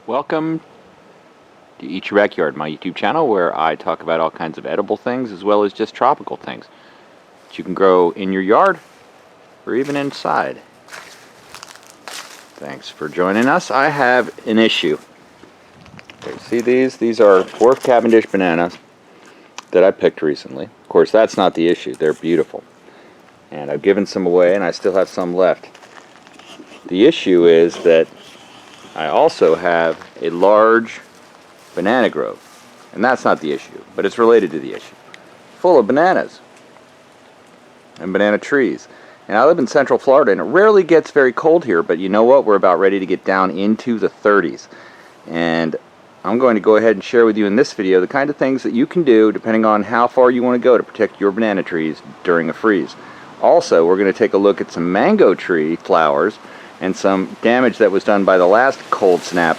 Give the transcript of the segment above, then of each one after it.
Welcome to Eat Your Backyard, my YouTube channel where I talk about all kinds of edible things as well as just tropical things that you can grow in your yard or even inside. Thanks for joining us. I have an issue. Okay, see these? These are dwarf Cavendish bananas that I picked recently. Of course, that's not the issue. They're beautiful. And I've given some away and I still have some left. The issue is that I also have a large banana grove, and that's not the issue, but it's related to the issue. Full of bananas and banana trees. And I live in Central Florida, and it rarely gets very cold here, but you know what? We're about ready to get down into the 30s. And I'm going to go ahead and share with you in this video the kind of things that you can do depending on how far you want to go to protect your banana trees during a freeze. Also, we're going to take a look at some mango tree flowers and some damage that was done by the last cold snap.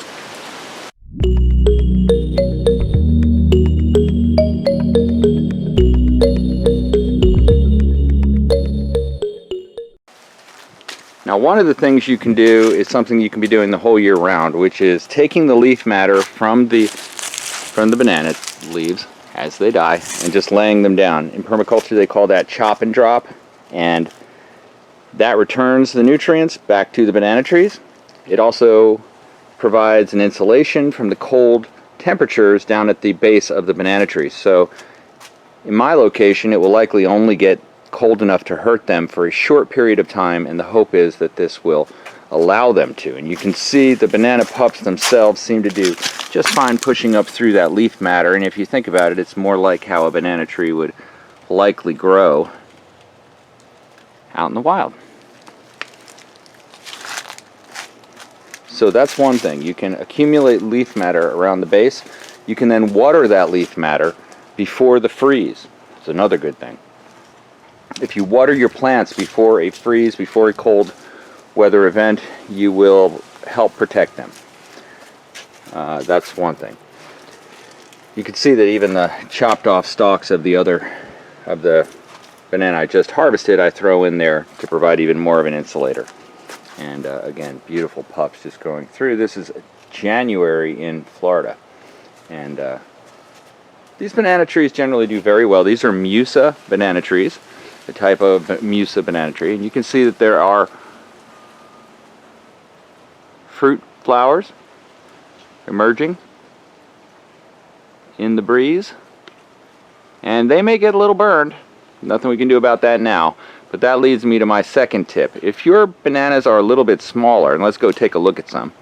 Now, one of the things you can do is something you can be doing the whole year round, which is taking the leaf matter from the banana leaves as they die and just laying them down. In permaculture, they call that chop and drop, and that returns the nutrients back to the banana trees. It also provides an insulation from the cold temperatures down at the base of the banana trees. So in my location, it will likely only get cold enough to hurt them for a short period of time, and the hope is that this will allow them to. And you can see the banana pups themselves seem to do just fine pushing up through that leaf matter, and if you think about it, it's more like how a banana tree would likely grow out in the wild. So that's one thing. You can accumulate leaf matter around the base. You can then water that leaf matter before the freeze. It's another good thing. If you water your plants before a freeze, before a cold weather event, you will help protect them. That's one thing. You can see that even the chopped off stalks of the banana I just harvested, I throw in there to provide even more of an insulator. And again, beautiful pups just growing through. This is January in Florida. And these banana trees generally do very well. These are Musa banana trees, the type of Musa banana tree. And you can see that there are fruit flowers emerging in the breeze. And they may get a little burned. Nothing we can do about that now. But that leads me to my second tip. If your bananas are a little bit smaller, and let's go take a look at some.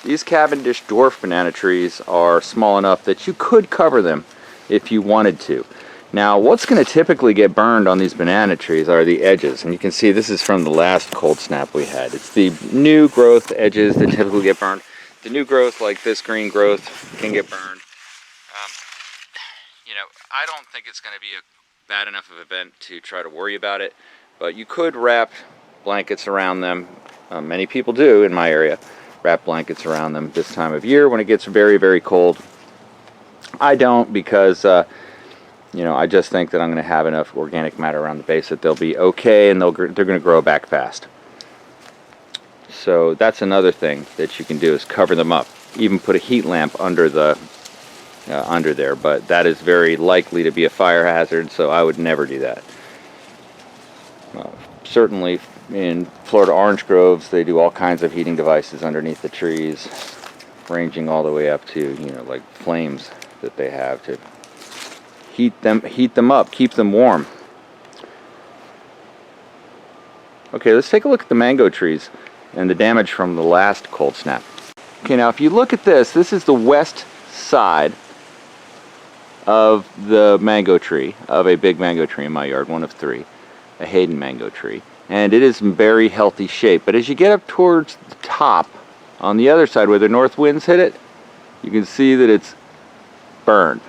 These Cavendish dwarf banana trees are small enough that you could cover them if you wanted to. Now, what's going to typically get burned on these banana trees are the edges. And you can see this is from the last cold snap we had. It's the new growth edges that typically get burned. The new growth, like this green growth, can get burned. I don't think it's going to be a bad enough of an event to try to worry about it, but you could wrap blankets around them. Many people do in my area, wrap blankets around them this time of year when it gets very, very cold. I don't, because I just think that I'm going to have enough organic matter around the base that they'll be okay, and they're going to grow back fast. So that's another thing that you can do, is cover them up. Even put a heat lamp under there, but that is very likely to be a fire hazard, so I would never do that. Certainly in Florida orange groves, they do all kinds of heating devices underneath the trees, ranging all the way up to like flames that they have to heat them up, keep them warm. Okay, let's take a look at the mango trees and the damage from the last cold snap. Okay, now if you look at this is the west side of the mango tree, of a big mango tree in my yard, one of three, a Hayden mango tree, and it is in very healthy shape. But as you get up towards the top, on the other side where the north winds hit it, you can see that it's burned.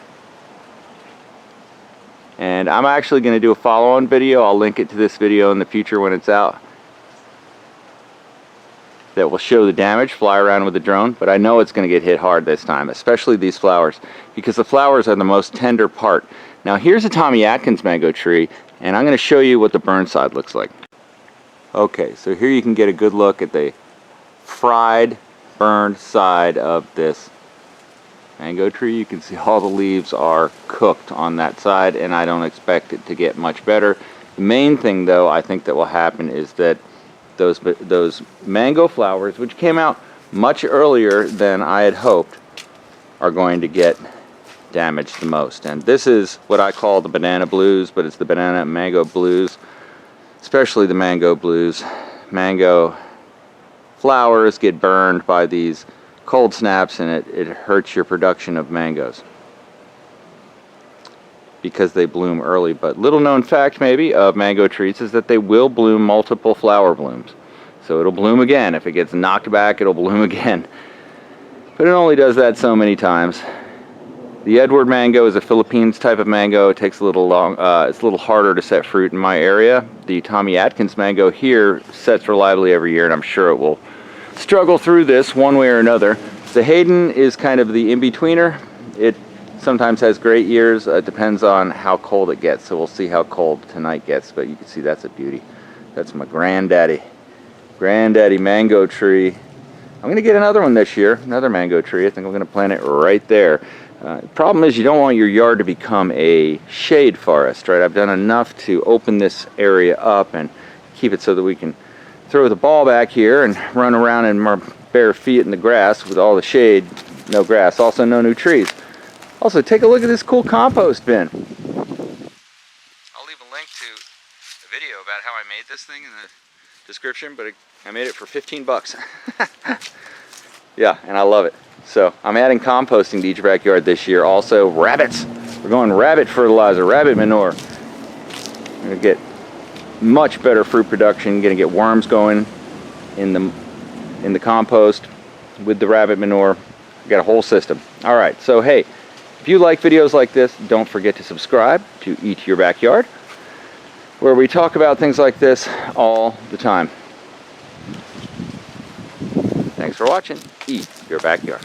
And I'm actually going to do a follow-on video. I'll link it to this video in the future when it's out, that will show the damage, fly around with the drone, but I know it's going to get hit hard this time, especially these flowers, because the flowers are the most tender part. Now here's a Tommy Atkins mango tree, and I'm going to show you what the burn side looks like. Okay, so here you can get a good look at the fried burned side of this mango tree. You can see all the leaves are cooked on that side, and I don't expect it to get much better. The main thing, though, I think that will happen is that those mango flowers, which came out much earlier than I had hoped, are going to get damaged the most. And this is what I call the banana blues, but it's the banana and mango blues, especially the mango blues. Mango flowers get burned by these cold snaps, and it hurts your production of mangoes because they bloom early. But little known fact maybe of mango trees is that they will bloom multiple flower blooms. So it'll bloom again. If it gets knocked back, it'll bloom again. But it only does that so many times. The Edward mango is a Philippines type of mango. It takes a little long, it's a little harder to set fruit in my area. The Tommy Atkins mango here sets reliably every year, and I'm sure it will struggle through this one way or another. The Hayden is kind of the in-betweener. It sometimes has great years. It depends on how cold it gets. So we'll see how cold tonight gets, but you can see that's a beauty. That's my granddaddy mango tree. I'm going to get another one this year, another mango tree. I think I'm going to plant it right there. The problem is you don't want your yard to become a shade forest, right? I've done enough to open this area up and keep it so that we can throw the ball back here and run around in our bare feet in the grass with all the shade, no grass, also no new trees. Also, take a look at this cool compost bin. I'll leave a link to a video about how I made this thing in the description, but I made it for 15 bucks. Yeah, and I love it. So I'm adding composting to each backyard this year. Also, rabbits. We're going rabbit fertilizer, rabbit manure. We're going to get much better fruit production. Going to get worms going in the compost with the rabbit manure. We've got a whole system. All right, so hey, if you like videos like this, don't forget to subscribe to Eat Your Backyard, where we talk about things like this all the time. Thanks for watching. Eat Your Backyard.